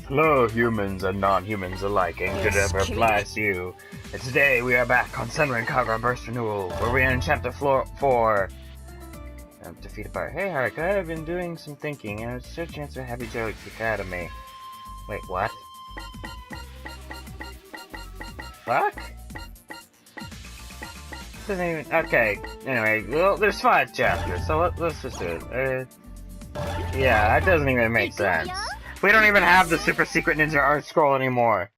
Hello, humans and non-humans alike, and good ever bless you. And today we are back on Senran Kagura Burst Renewal, where we are in Chapter 4. Defeated by... Hey, Haruka, I've been doing some thinking, and it's a chance to have you joke out of me. Wait, what? Fuck? Doesn't even... Okay, anyway, well, there's 5 chapters, so let's just do it. Yeah, that doesn't even make sense. We don't even have the super secret ninja art scroll anymore.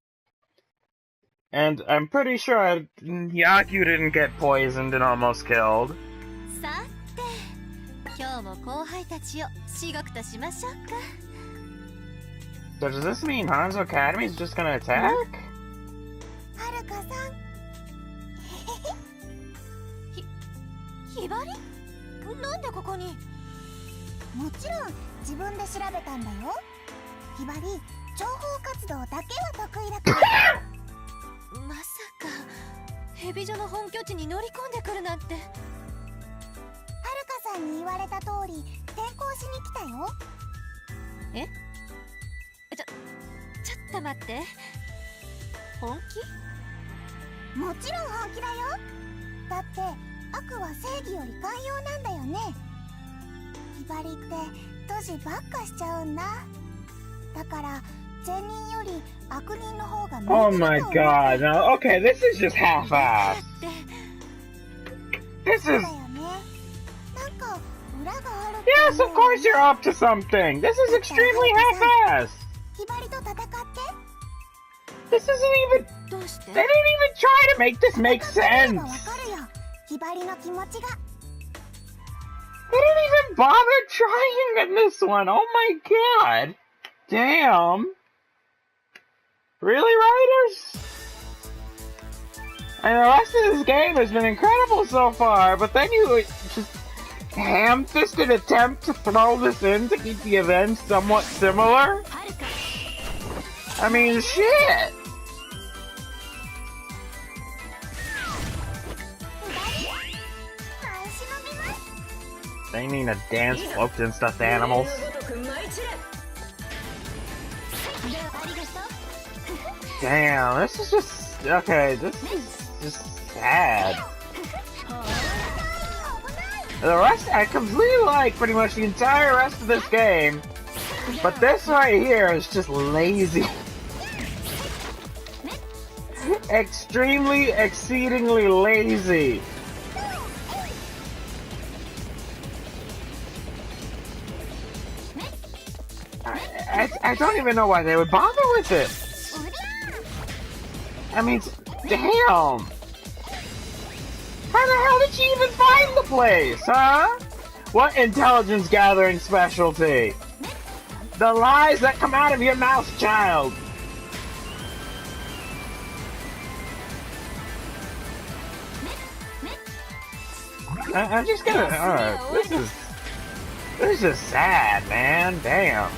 And I'm pretty sure Yaku didn't get poisoned and almost killed. So does this mean Hanzo Academy is just gonna attack? Hibari? なんでここに? もちろん自分で調べたんだよ。ひばり、情報活動だけは得意だから。まさかヘビ女の本拠地に乗り込んでくるなんて。はるかさんに言われた通り転校しに来たよ。え？ちょっと待って。本気？もちろん本気だよ。だって悪は正義より寛容なんだよね。ひばりってドジばっかしちゃうんだ。だから善人より悪人の方が向いてると思う。 Oh my god, no, okay, this is just half-assed. This is... Yes, of course you're up to something. This is extremely half-assed. This isn't even... They didn't even try to make this make sense. They didn't even bother trying in this one. Oh my god. Damn. Really, writers? And the rest of this game has been incredible so far, but then you just ham-fisted attempt to throw this in to keep the events somewhat similar? I mean, shit! They mean a dance cloaked in stuffed animals? Damn, this is just... Okay, this is just sad. The rest, I completely like pretty much the entire rest of this game, but this right here is just lazy. Extremely, exceedingly lazy. I don't even know why they would bother with it. I mean, damn! How the hell did she even find the place, huh? What intelligence gathering specialty? The lies that come out of your mouth, child! I'm just gonna. This is just sad, man. Damn.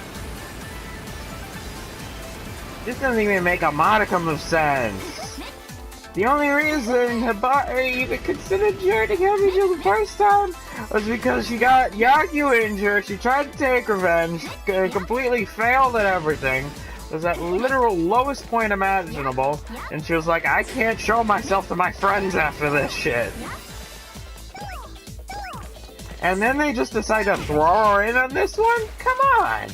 This doesn't even make a modicum of sense. The only reason Hibari even considered joining Hibari the first time was because she got Yaku injured. She tried to take revenge, completely failed at everything. Was at literal lowest point imaginable, and she was like, I can't show myself to my friends after this shit. And then they just decide to throw her in on this one? Come on!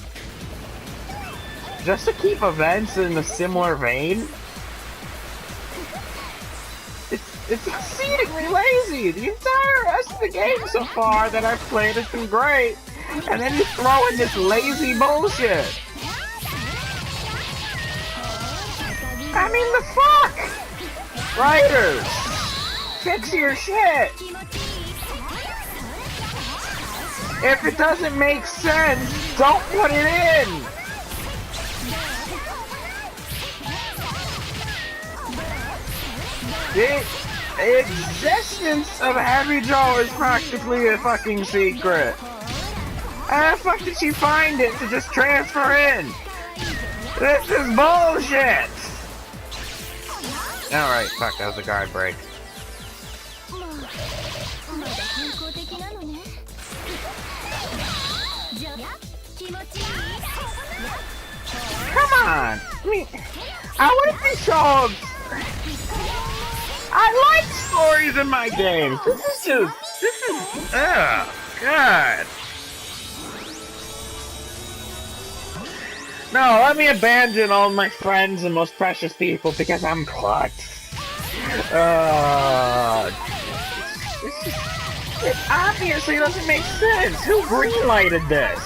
Just to keep events in a similar vein? It's exceedingly lazy! The entire rest of the game so far that I've played has been great! And then you throw in this lazy bullshit! I mean, the fuck? Writers! Fix your shit! If it doesn't make sense, don't put it in! The existence of Heavy Joe is practically a fucking secret. How the fuck did she find it to just transfer in? This is bullshit! Alright, fuck, that was a guard break. Come on! I mean, I wouldn't be so... I like stories in my games! This is... oh, God. No, let me abandon all my friends and most precious people because I'm caught. It obviously doesn't make sense. Who greenlighted this?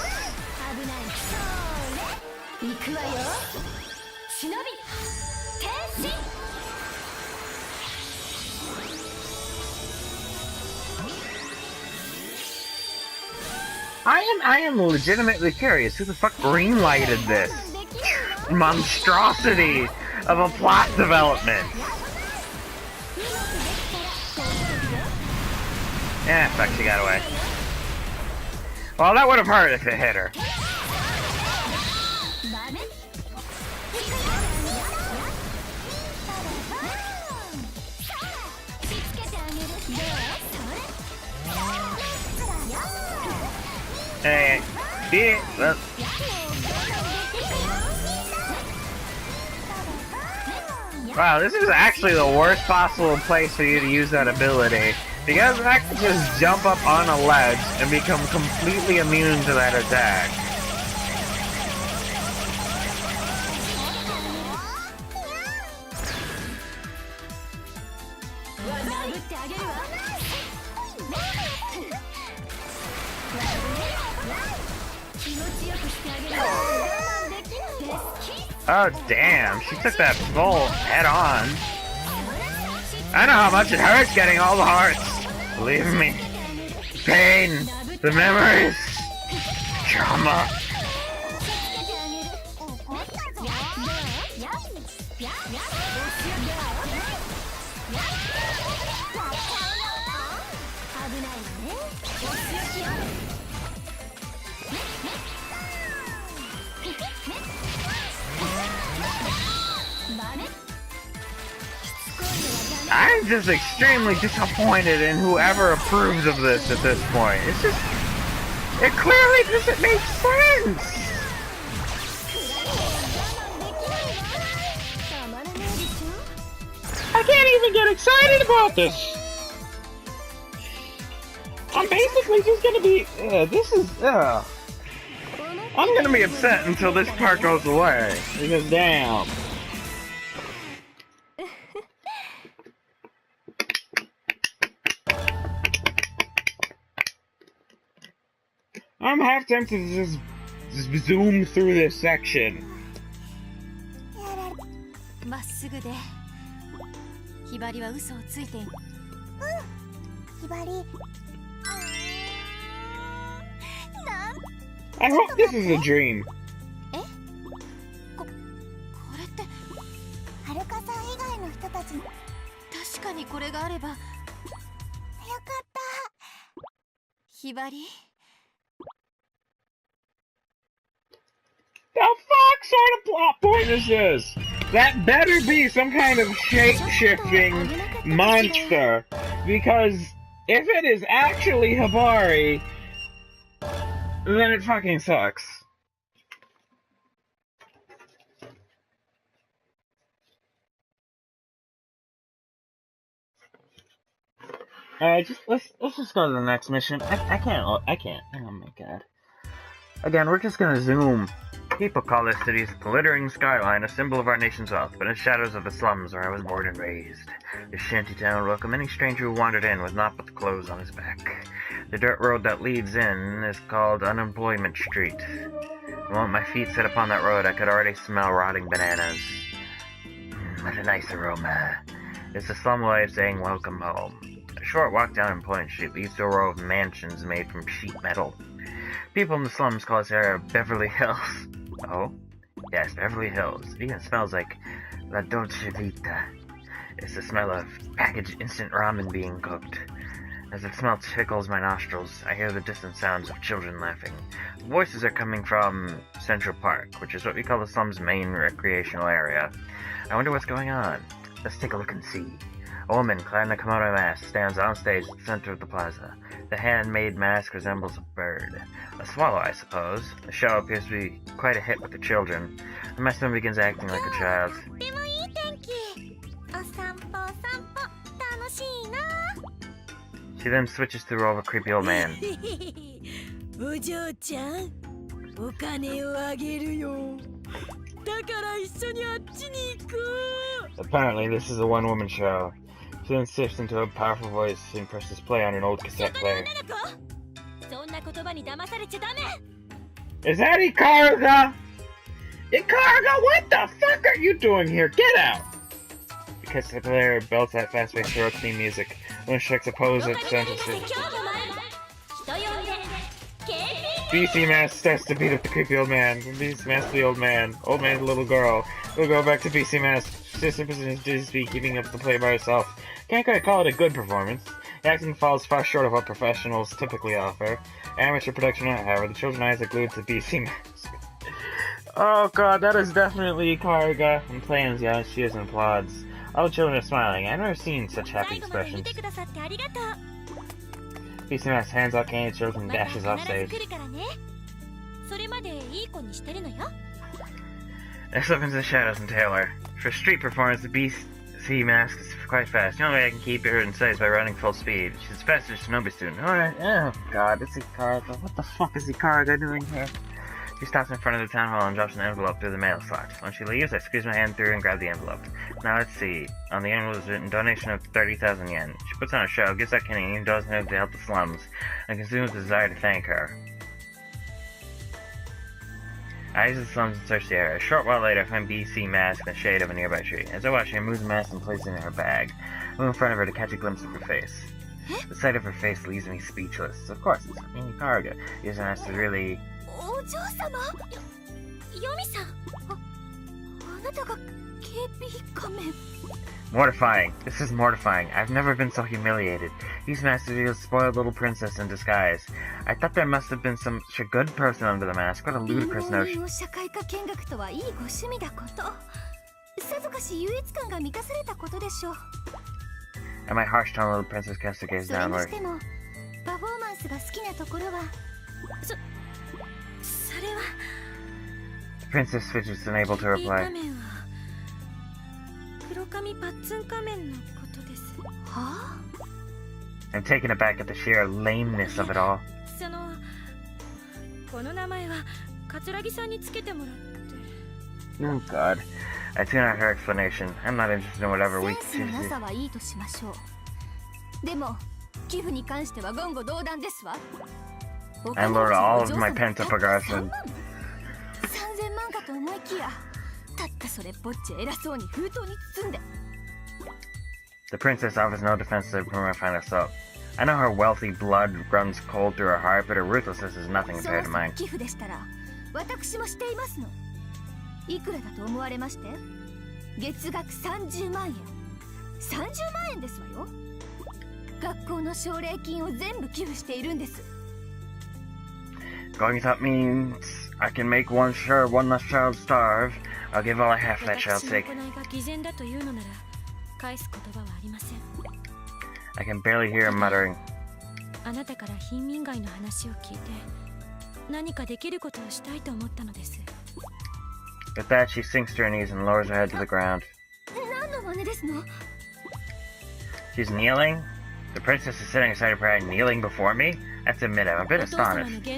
I am legitimately curious who the fuck greenlighted this monstrosity of a plot development. Yeah, fuck, she got away. Well, that would have hurt if it hit her. Hey, well. Wow, this is actually the worst possible place for you to use that ability. Because I can just jump up on a ledge and become completely immune to that attack. Oh damn, she took that full head on. I know how much it hurts getting all the hearts. Believe me. Pain, the memories, trauma. I'm just extremely disappointed in whoever approves of this at this point. It's just... it clearly doesn't make sense! I can't even get excited about this! I'm basically just gonna be... I'm gonna be upset until this part goes away. Because damn. I'm half tempted to just zoom through this section. I hope this is a dream. ひばり The fuck sort of plot point is this? That better be some kind of shape-shifting monster. Because if it is actually Hibari, then it fucking sucks. Alright, let's just go to the next mission. I can't. Oh my god. Again, we're just gonna zoom. People call this city's glittering skyline a symbol of our nation's wealth, but in the shadows of the slums where I was born and raised, this shantytown welcomed any stranger who wandered in with naught but the clothes on his back. The dirt road that leads in is called Unemployment Street. The moment my feet set upon that road, I could already smell rotting bananas. What a nice aroma. It's the slum way of saying welcome home. A short walk down Employment Street leads to a row of mansions made from sheet metal. People in the slums call this area Beverly Hills. Oh? Yes, Beverly Hills. It even smells like La Dolce Vita. It's the smell of packaged instant ramen being cooked. As the smell tickles my nostrils, I hear the distant sounds of children laughing. The voices are coming from Central Park, which is what we call the slum's main recreational area. I wonder what's going on. Let's take a look and see. A woman clad in a kimono mask stands on stage at the center of the plaza. The handmade mask resembles a bird. A swallow, I suppose. The show appears to be quite a hit with the children. The maskman begins acting like a child. She then switches to the role of a creepy old man. Apparently, this is a one-woman show. She then shifts into a powerful voice and presses play on an old cassette player. Is that Ikaruga? Ikaruga, what the fuck are you doing here? Get out! The cassette player belts that fast-paced heroic theme music. When she strikes a pose at sentences. BC Mask starts to beat up the creepy old man. BC Mask the old man. Old man the little girl. We'll go back to BC Mask. Sister positions Disney keeping up the play by herself. Can't quite call it a good performance. The acting falls far short of what professionals typically offer. Amateur production, however, the children's eyes are glued to BC Mask. Oh god, that is definitely Ikaruga. And plans, yeah, she is and applauds. All the children are smiling. I've never seen such happy expressions. BC Mask hands out candy to children and dashes off stage. Next up into the shadows and Taylor. For street performance, the BC Mask is quite fast. The only way I can keep her in sight is by running full speed. She's faster than a shinobi student. Alright, oh god, it's Ikaruga. What the fuck is Ikaruga doing here? She stops in front of the town hall and drops an envelope through the mail slot. When she leaves, I squeeze my hand through and grab the envelope. Now let's see. On the envelope is written donation of 30,000 yen. She puts on a show, gives out candy, and does nothing to help the slums, and consumes the desire to thank her. I exit the slums and search the area. A short while later, I find BC Mask in the shade of a nearby tree. As I watch her, I move the mask and place it in her bag. I move in front of her to catch a glimpse of her face. The sight of her face leaves me speechless. Of course, it's fucking Ikaruga. BC Mask is really... Mortifying. This is mortifying. I've never been so humiliated. These masters are a spoiled little princess in disguise. I thought there must have been some good person under the mask. What a ludicrous notion. And my harsh tone little princess casts her gaze downward. The princess switches unable to reply. I'm taken aback at the sheer lameness of it all. Oh god. I tune out her explanation. I'm not interested in whatever weak I lowered all of my pent-up aggression. The princess offers no defense to the room I find herself. I know her wealthy blood runs cold through her heart, but her ruthlessness is nothing compared to mine. Going without means I can make one less child starve. I'll give all I have for that child's sake. I can barely hear him muttering. With that, she sinks to her knees and lowers her head to the ground. She's kneeling? The princess is sitting beside her bride, kneeling before me? I have to admit, I'm a bit astonished.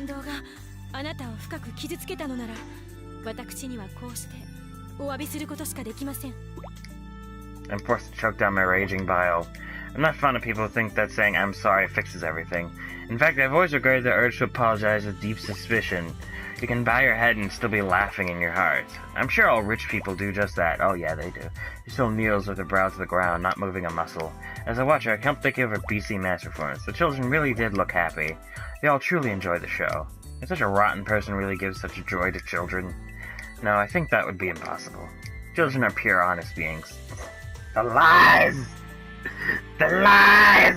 I'm forced to choke down my raging bile. I'm not fond of people who think that saying I'm sorry fixes everything. In fact, I've always regarded the urge to apologize with deep suspicion. You can bow your head and still be laughing in your heart. I'm sure all rich people do just that. Oh yeah, they do. She still kneels with her brow to the ground, not moving a muscle. As I watch her, I can't think of her BC Mass performance. The children really did look happy. They all truly enjoyed the show. If such a rotten person really gives such joy to children? No, I think that would be impossible. Children are pure, honest beings. The lies! The lies!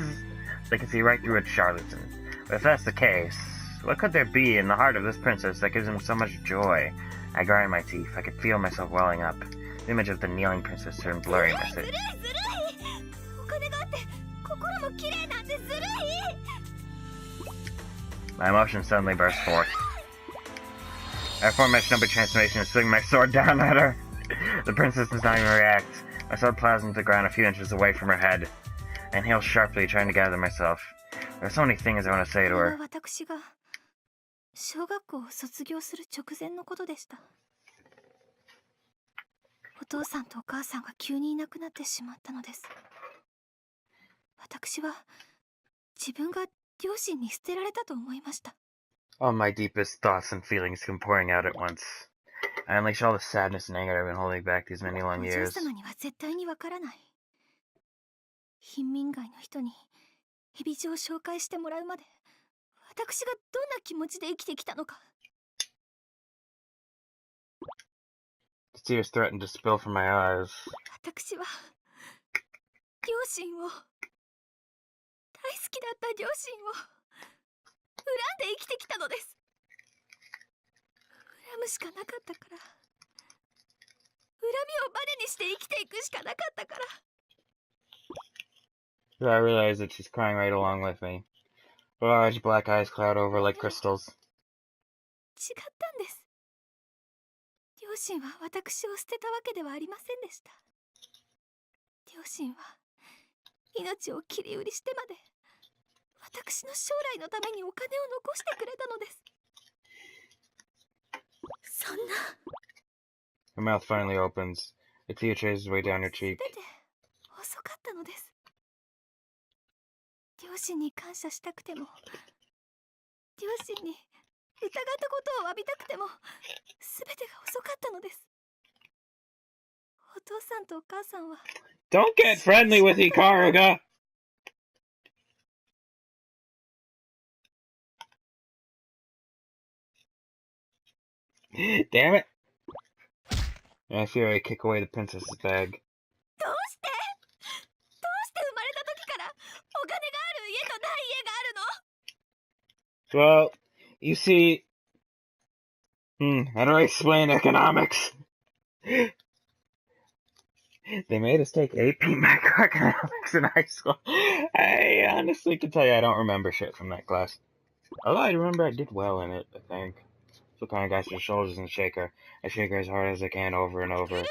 They can see right through a charlatan. But if that's the case, what could there be in the heart of this princess that gives him so much joy? I grind my teeth. I could feel myself welling up. The image of the kneeling princess turned blurry in my city. My emotions suddenly burst forth. I form my shinobi transformation and swing my sword down at her. The princess does not even react. My sword plows into the ground a few inches away from her head. I inhale sharply, trying to gather myself. There are so many things I want to say to her. 小学校を卒業する直前のことでした。お父さんとお母さんが急にいなくなってしまったのです。私は自分が両親に捨てられたと思いました。All my deepest thoughts and feelings come pouring out at once. I unleash all the sadness and anger I've been holding back these many long years. お嬢様には絶対にわからない。貧民街の人にヘビ状を紹介してもらうまで。 私がどんな気持ちで生きてきたのか。The tears threatened to spill from my eyes. 私は両親を大好きだった両親を恨んで生きてきたのです。恨むしかなかったから。恨みをバネにして生きていくしかなかったから。I realize that she's crying right along with me. Her large black eyes cloud over like crystals. 違ったんです。両親は私を捨てたわけではありませんでした。両親は命を切り売りしてまで私の将来のためにお金を残してくれたのです。そんな。Her mouth finally opens. A tear traces way down her cheek. 全て遅かったのです。 両親に感謝したくても、両親に疑ったことを詫びたくても、すべてが遅かったのです。お父さんとお母さんは。Don't get friendly with Kagura! Damn it! I fear I kick away the princess's bag. どうして生まれた時からお金がある家とない家があるの? Well, you see, how do I explain economics? They made us take AP macroeconomics in high school. I honestly can tell you I don't remember shit from that class. Although I remember I did well in it, I think. So kind of got to the shoulders and shake her. I shake her as hard as I can over and over.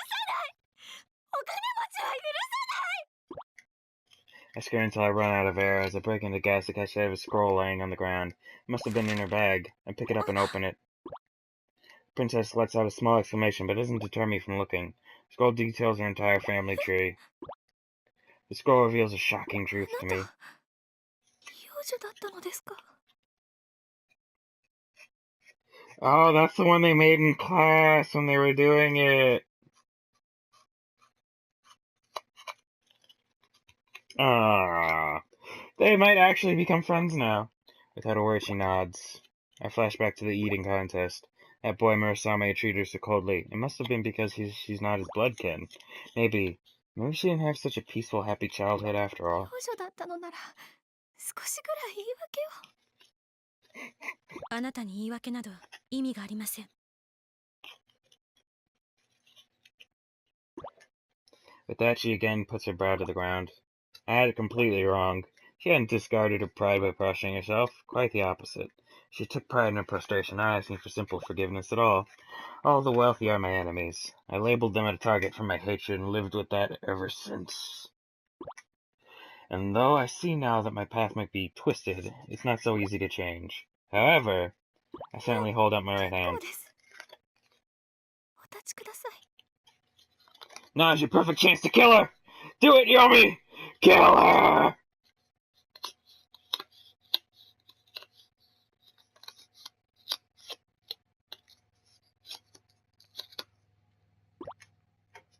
I scream until I run out of air as I break into gas to catch sight of a scroll laying on the ground. It must have been in her bag. I pick it up and open it. The princess lets out a small exclamation, but doesn't deter me from looking. The scroll details her entire family tree. The scroll reveals a shocking truth to me. Oh, that's the one they made in class when they were doing it. They might actually become friends now. Without a word, she nods. I flash back to the eating contest. That boy Murasame treated her so coldly. It must have been because she's not his bloodkin. Maybe she didn't have such a peaceful, happy childhood after all. あなたに言い訳など意味がありません。 With that, she again puts her brow to the ground. I had it completely wrong. She hadn't discarded her pride by prostrating herself. Quite the opposite. She took pride in her prostration, not asking for simple forgiveness at all. All the wealthy are my enemies. I labeled them a target for my hatred and lived with that ever since. And though I see now that my path might be twisted, it's not so easy to change. However, I certainly hold out my right hand. Now's your perfect chance to kill her! Do it, Yomi! Kill her!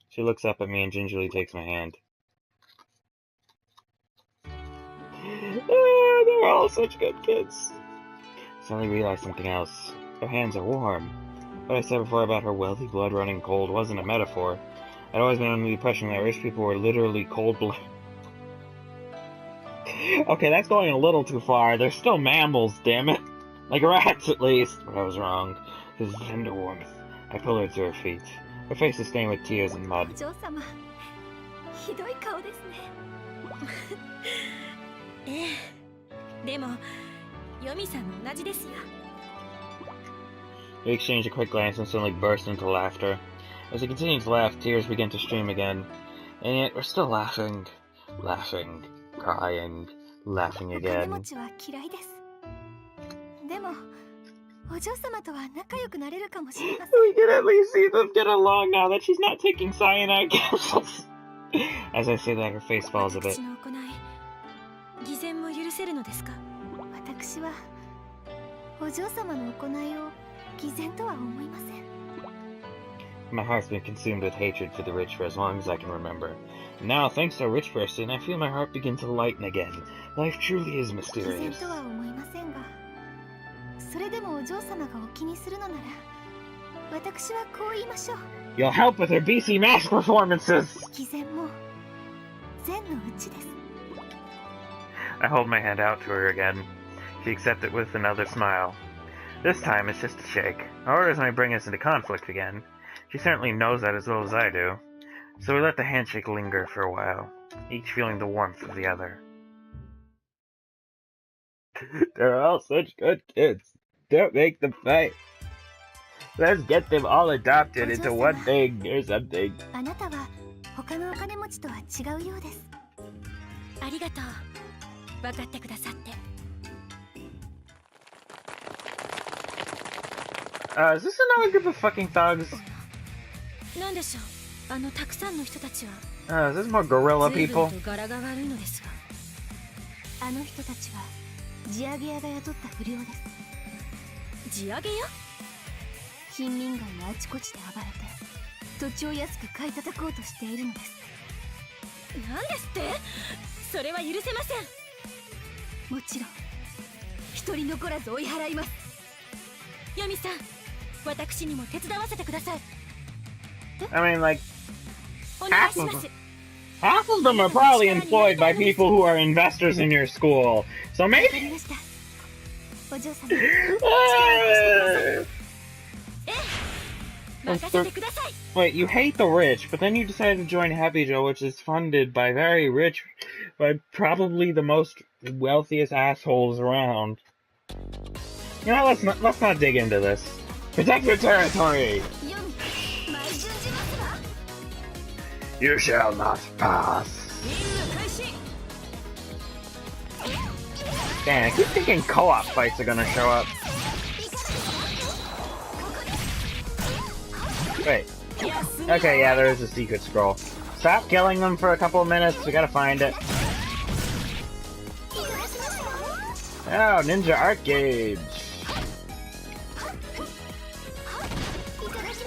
She looks up at me and gingerly takes my hand. They're all such good kids. Suddenly realized something else. Their hands are warm. What I said before about her wealthy blood running cold wasn't a metaphor. I'd always been under the impression that rich people were literally cold-blooded. Okay, that's going a little too far. They're still mammals, damn it. Like rats, at least. But I was wrong. His tender warmth. I pulled her to her feet. Her face is stained with tears and mud. We exchanged a quick glance and suddenly burst into laughter. As we continued to laugh, tears began to stream again. And yet, we're still laughing. Laughing. Crying. Laughing again. We can at least see them get along now that she's not taking cyanide capsules. As I say that, her face falls a bit. My heart's been consumed with hatred for the rich for as long as I can remember. Now, thanks to a rich person, I feel my heart begin to lighten again. Life truly is mysterious. You'll help with her BC mask performances! I hold my hand out to her again. She accepts it with another smile. This time it's just a shake. Our orders might bring us into conflict again. She certainly knows that as well as I do. So we let the handshake linger for a while, each feeling the warmth of the other. They're all such good kids. Don't make them fight. Let's get them all adopted into one thing or something. Is this another group of fucking thugs? Is this more gorilla people? I mean, like, half of them are probably employed by people who are investors in your school. So maybe... Wait, you hate the rich, but then you decided to join Happy Joe, which is funded by very rich, by probably the most wealthiest assholes around. You know, let's not dig into this. Protect your territory! You shall not pass. Damn, I keep thinking co-op fights are gonna show up. Wait. Okay, yeah, there is a secret scroll. Stop killing them for a couple of minutes, we gotta find it. Oh, Ninja Art Gauge.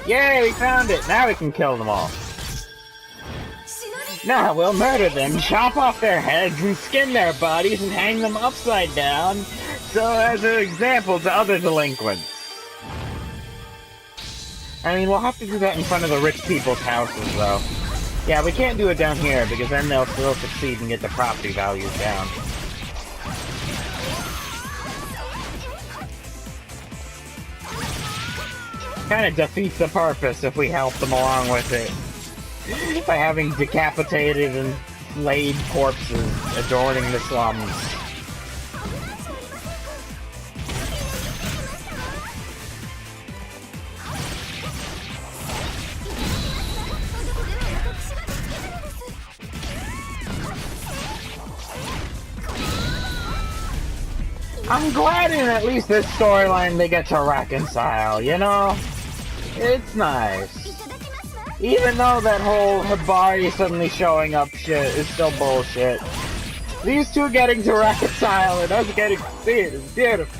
Yay, we found it! Now we can kill them all. Now we'll murder them, chop off their heads, and skin their bodies, and hang them upside down, so as an example to other delinquents. I mean, we'll have to do that in front of the rich people's houses, though. Yeah, we can't do it down here, because then they'll still succeed and get the property values down. kind of defeats the purpose if we help them along with it. By having decapitated and flayed corpses adorning the slums. I'm glad in at least this storyline they get to reconcile, you know? It's nice. Even though that whole Hibari suddenly showing up shit is still bullshit. These two getting to reconcile and us getting to see it is beautiful.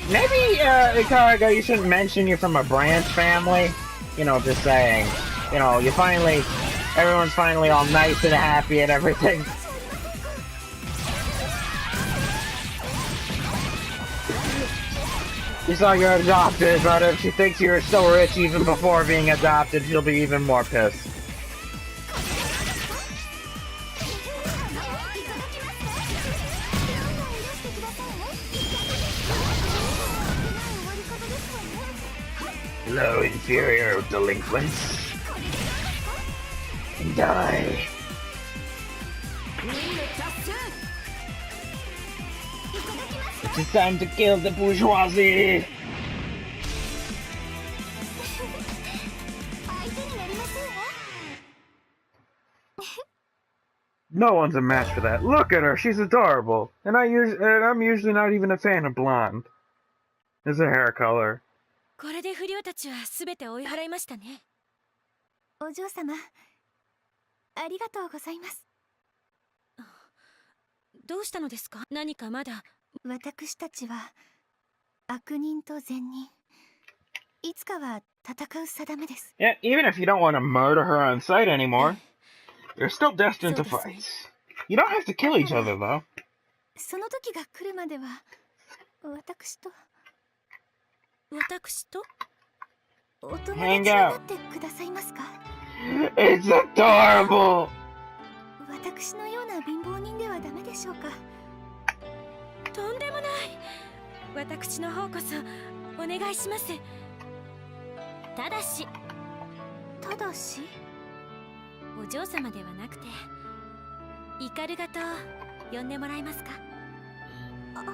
Maybe, Kagura, you shouldn't mention you're from a branch family. You know, just saying. You know, everyone's finally all nice and happy and everything. You saw you're adopted, but if she thinks you're still rich even before being adopted, she'll be even more pissed. Hello, inferior delinquents. Die. It's time to kill the bourgeoisie! No one's a match for that. Look at her, she's adorable. And I'm usually not even a fan of blonde. It's a hair color. これで不良たちはすべて追い払いましたね。お嬢様、ありがとうございます。どうしたのですか？何かまだ。私たちは悪人と善人。いつかは戦う定めです。Yeah, even if you don't want to murder her on sight anymore, you're still destined to fight. You don't have to kill each other, though. その時が来るまでは、私とお友達になってくださいますか？ It's adorable! 私のような貧乏人ではダメでしょうか？とんでもない。私の方こそお願いします。ただしお嬢様ではなくてイカルガと呼んでもらえますか？あら、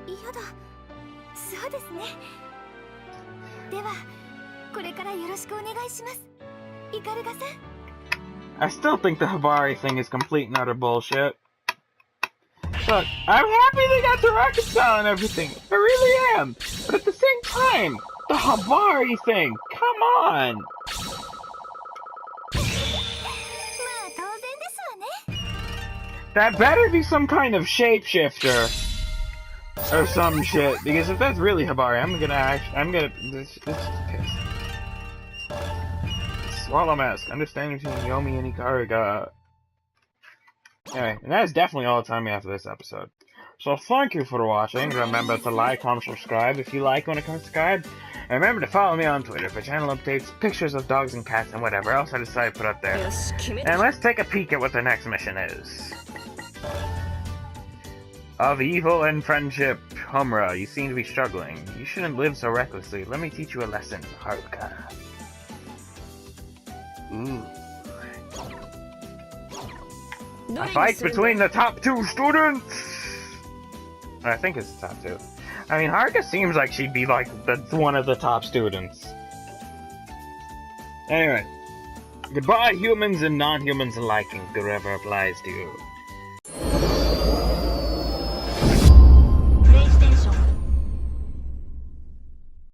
嫌だ。そうですね。ではこれからよろしくお願いします。イカルガさん。I still think the Hibari thing is complete and utter bullshit. Look, I'm happy they got to reconcile and everything. I really am. But at the same time, the Hibari thing, come on! まあ当然ですわね。 That better be some kind of shapeshifter. Or some shit. Because if that's really Hibari, this is piss. Swallow mask. Understanding between Yomi and Kagura. Anyway, and that is definitely all the time we have for this episode. So thank you for watching. Remember to like, comment, subscribe if you like when it comes to subscribe. And remember to follow me on Twitter for channel updates, pictures of dogs and cats, and whatever else I decide to put up there. And let's take a peek at what the next mission is. Of evil and friendship, Homura, you seem to be struggling. You shouldn't live so recklessly. Let me teach you a lesson, Haruka. Ooh. A fight between the top two students! I think it's the top two. I mean, Haruka seems like she'd be like one of the top students. Anyway. Goodbye, humans and non-humans alike, and whatever applies to you.